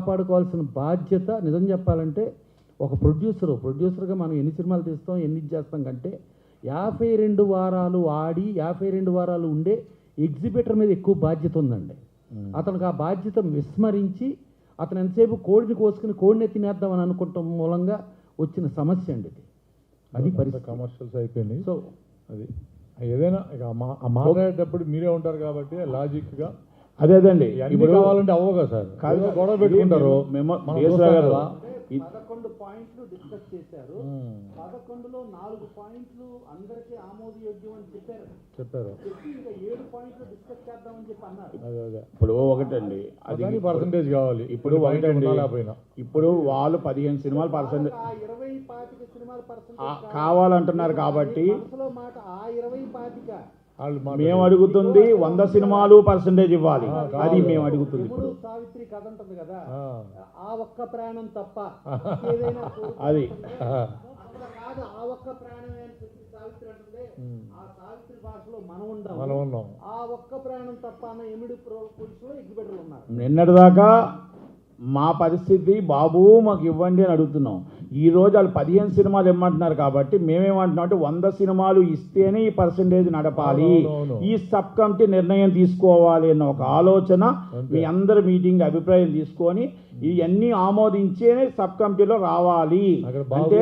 కాపాడుకోవాల్సిన బాధ్యత నిజం చెప్పాలంటే ఒక ప్రొడ్యూసర్గా మనం ఎన్ని సినిమాలు తీస్తాం ఎన్ని చేస్తాం కంటే 52 వారాలు ఆడి 52 వారాలు ఉండే ఎగ్జిబిటర్ మీద ఎక్కువ బాధ్యత ఉందండి. అతనికి ఆ బాధ్యత విస్మరించి అతను ఎంతసేపు కోడిని కోసుకుని కోడిని తినేద్దామని అనుకుంటాం మూలంగా వచ్చిన సమస్య అండి ఇది. అది పరిస్థితి. కమర్షియల్స్ అయిపోయింది. సో అది ఏదైనా ఇక మాట్లాడేటప్పుడు మీరే ఉంటారు కాబట్టి లాజిక్గా అదేదండి ఇప్పుడు కావాలంటే అవ్వగా సార్ కాదు గొడవ పెట్టుకుంటారు. 11 పాయింట్లు డిస్కస్ చేశారు. 11లో 4 పాయింట్లు అందరికీ ఆమోదయోగ్యం అని చెప్పారు. ఇంకా 7 పాయింట్లు డిస్కస్ చేద్దామని చెప్పి అన్నారు. అదే ఇప్పుడు ఒకటండి అది పర్సంటేజ్ కావాలి. ఇప్పుడు ఒకటండి ఇప్పుడు వాళ్ళు 15 సినిమాలు పర్సెంట్ 20-25 సినిమాల పర్సెంటేజ్ కావాలంటున్నారు కాబట్టి మనసులో మాట ఆ 20-25 మేము అడుగుతుంది 100 సినిమాలు పర్సెంటేజ్ ఇవ్వాలి. అది మేము అడుగుతుంది. ఇప్పుడు సావిత్రి కథ ఉంటుంది కదా, ఆ ఒక్క ప్రాణం తప్ప ఏదైనా అది కాదు, ఆ ఒక్క ప్రాణమే అని సావిత్రి అంటుంది. ఆ సావిత్రి భాషలో మనం ఉన్నాం. ఆ ఒక్క ప్రాణం తప్ప అన్న ఎమిడి పురుషులు ఎగ్జిబిటర్లు ఉన్నారు. నిన్నటిదాకా మా పరిస్థితి బాబు మాకు ఇవ్వండి అని అడుగుతున్నాం. ఈరోజు వాళ్ళు 15 సినిమాలు ఇమ్మంటున్నారు కాబట్టి మేమేమంటున్నాం అంటే 100 సినిమాలు ఇస్తేనే ఈ పర్సెంటేజ్ నడపాలి, ఈ సబ్ కమిటీ నిర్ణయం తీసుకోవాలి అన్న ఒక ఆలోచన మీ అందరి మీటింగ్ అభిప్రాయం తీసుకొని ఇవన్నీ ఆమోదించేనే సబ్ కమిటీలో రావాలి. అంటే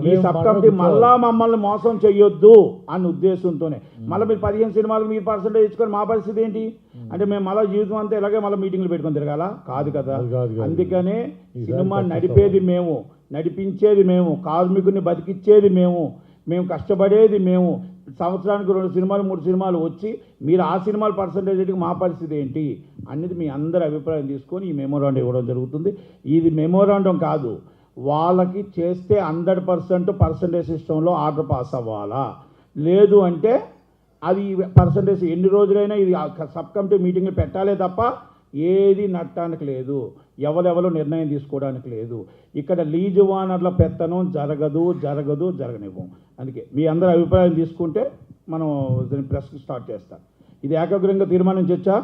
ఈ సబ్ కమిటీ మళ్ళా మమ్మల్ని మోసం చెయ్యొద్దు అన్న ఉద్దేశంతోనే మళ్ళీ మీరు 15 సినిమాలకు మీరు పర్సెంటేజ్ ఇచ్చుకొని మా పరిస్థితి ఏంటి అంటే మేము మళ్ళీ జీవితం అంతా ఇలాగే మళ్ళీ మీటింగ్లు పెట్టుకొని తిరగాల? కాదు కదా. అందుకనే సినిమా నడిపేది మేము, నడిపించేది మేము, కార్మికుని బతికిచ్చేది మేము కష్టపడేది మేము. సంవత్సరానికి 2 సినిమాలు 3 సినిమాలు వచ్చి మీరు ఆ సినిమాల పర్సంటేజ్కి మా పరిస్థితి ఏంటి అనేది మీ అందరి అభిప్రాయం తీసుకొని ఈ మెమోరాండం ఇవ్వడం జరుగుతుంది. ఇది మెమోరాండం కాదు, వాళ్ళకి చేస్తే 100% పర్సంటేజ్ సిస్టంలో ఆర్డర్ పాస్ అవ్వాలా, లేదు అంటే అది పర్సంటేజ్ ఎన్ని రోజులైనా ఇది సబ్ కమిటీ మీటింగ్లు పెట్టాలే తప్ప ఏది నట్టడానికి లేదు, ఎవరెవరో నిర్ణయం తీసుకోవడానికి లేదు. ఇక్కడ లీజు వానర్ల పెత్తనం జరగనివ్వం. అందుకే మీ అందరి అభిప్రాయం తీసుకుంటే మనం దీన్ని ప్రెస్ స్టార్ట్ చేస్తాం. ఇది ఏకాగ్రంగా తీర్మానం చేయొచ్చా?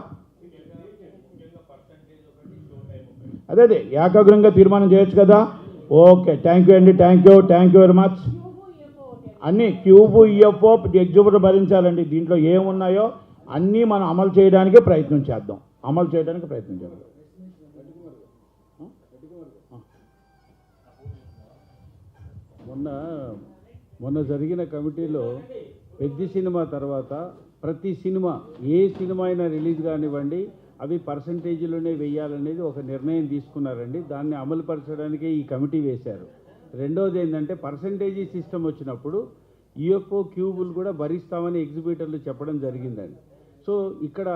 అదే ఏకాగ్రంగా తీర్మానం చేయొచ్చు కదా. ఓకే, థ్యాంక్ యూ అండి, థ్యాంక్ యూ వెరీ మచ్. అన్నీ క్యూబ్ ఈఎఫ్ఓ ఎగ్జిబిటర్ భరించాలండి. దీంట్లో ఏమున్నాయో అన్నీ మనం అమలు చేయడానికి ప్రయత్నం చేద్దాం. మొన్న జరిగిన కమిటీలో పెద్ద సినిమా తర్వాత ప్రతి సినిమా ఏ సినిమా అయినా రిలీజ్ కానివ్వండి అవి పర్సంటేజీలోనే వేయాలనేది ఒక నిర్ణయం తీసుకున్నారండి. దాన్ని అమలు పరచడానికే ఈ కమిటీ వేశారు. రెండోది ఏంటంటే పర్సంటేజీ సిస్టమ్ వచ్చినప్పుడు యూఎఫ్ఓ క్యూబులు కూడా భరిస్తామని ఎగ్జిబిటర్లు చెప్పడం జరిగిందండి. సో ఇక్కడ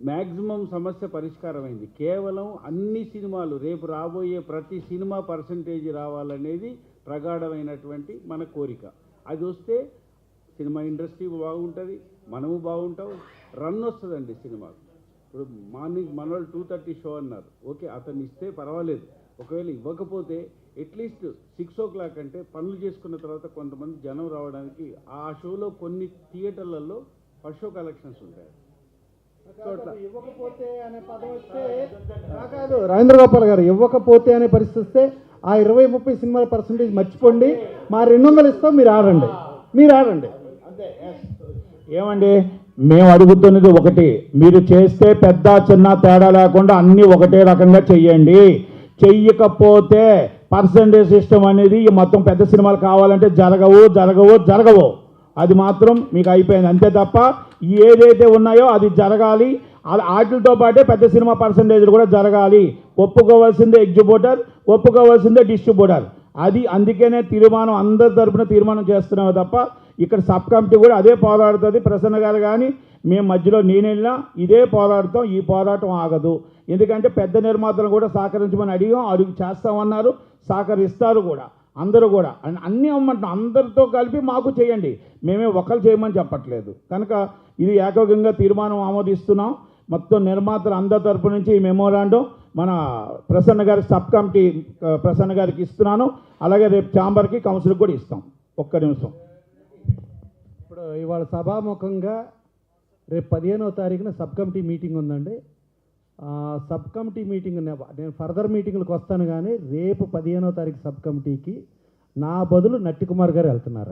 మ్యాక్సిమం సమస్య పరిష్కారమైంది. కేవలం అన్ని సినిమాలు రేపు రాబోయే ప్రతి సినిమా పర్సంటేజ్ రావాలనేది ప్రగాఢమైనటువంటి మన కోరిక. అది వస్తే సినిమా ఇండస్ట్రీ బాగుంటుంది, మనము బాగుంటాం, రన్ వస్తుందండి సినిమాకు. ఇప్పుడు మార్నింగ్ మన వాళ్ళు 2:30 షో అన్నారు, ఓకే అతను ఇస్తే పర్వాలేదు. ఒకవేళ ఇవ్వకపోతే అట్లీస్ట్ 6 o'clock అంటే పనులు చేసుకున్న తర్వాత కొంతమంది జనం రావడానికి ఆ షోలో కొన్ని థియేటర్లలో ఫస్ట్ షో కలెక్షన్స్ ఉంటాయి. ఇవ్వకపోతే అనే పదం వస్తే కాదు రాజేంద్ర గోపాల్ గారు, ఇవ్వకపోతే అనే పరిస్థితి వస్తే ఆ 20-30 సినిమాల పర్సంటేజ్ మర్చిపోండి, మా 200 ఇస్తాం, మీరు ఆడండి. అంతే. ఏమండి మేము అడుగుతున్నది ఒకటి, మీరు చేస్తే పెద్ద చిన్న తేడా లేకుండా అన్నీ ఒకటే రకంగా చెయ్యండి. చెయ్యకపోతే పర్సంటేజ్ సిస్టమ్ అనేది మొత్తం పెద్ద సినిమాలు కావాలంటే జరగవు. అది మాత్రం మీకు అయిపోయింది. అంతే తప్ప ఏదైతే ఉన్నాయో అది జరగాలి. వాటితో పాటే పెద్ద సినిమా పర్సంటేజ్లు కూడా జరగాలి. ఒప్పుకోవాల్సిందే ఎగ్జిబిటర్, ఒప్పుకోవాల్సిందే డిస్ట్రిబ్యూటర్. అది అందుకనే తీర్మానం అందరి తరపున తీర్మానం చేస్తున్నాము తప్ప ఇక్కడ సబ్ కమిటీ కూడా అదే పోరాడుతుంది. ప్రసన్న గారు కానీ మేము మధ్యలో నేనెళ్ళినా ఇదే పోరాడతాం. ఈ పోరాటం ఆగదు. ఎందుకంటే పెద్ద నిర్మాతలు కూడా సహకరించమని అడుగు చేస్తామన్నారు, సహకరిస్తారు కూడా. అందరూ కూడా అన్నీ అమ్మంటున్నాం, అందరితో కలిపి మాకు చేయండి, మేమే ఒకరు చేయమని చెప్పట్లేదు. కనుక ఇది ఏకగ్రంగా తీర్మానం ఆమోదిస్తున్నాం. మొత్తం నిర్మాతలు అందరి తరపు నుంచి ఈ మెమోరాండం మన ప్రసన్న గారి సబ్ కమిటీ ప్రసన్న గారికి ఇస్తున్నాను. అలాగే రేపు ఛాంబర్కి కౌన్సిల్కి కూడా ఇస్తాం. ఒక్క నిమిషం. ఇప్పుడు ఇవాళ సభాముఖంగా రేపు 15వ తారీఖున సబ్ కమిటీ మీటింగ్ ఉందండి. సబ్ కమిటీ మీటింగ్ నేను ఫర్దర్ మీటింగ్లకు వస్తాను, కానీ రేపు 15వ తారీఖు సబ్ కమిటీకి నా బదులు నట్టి కుమార్ గారు వెళ్తున్నారండి.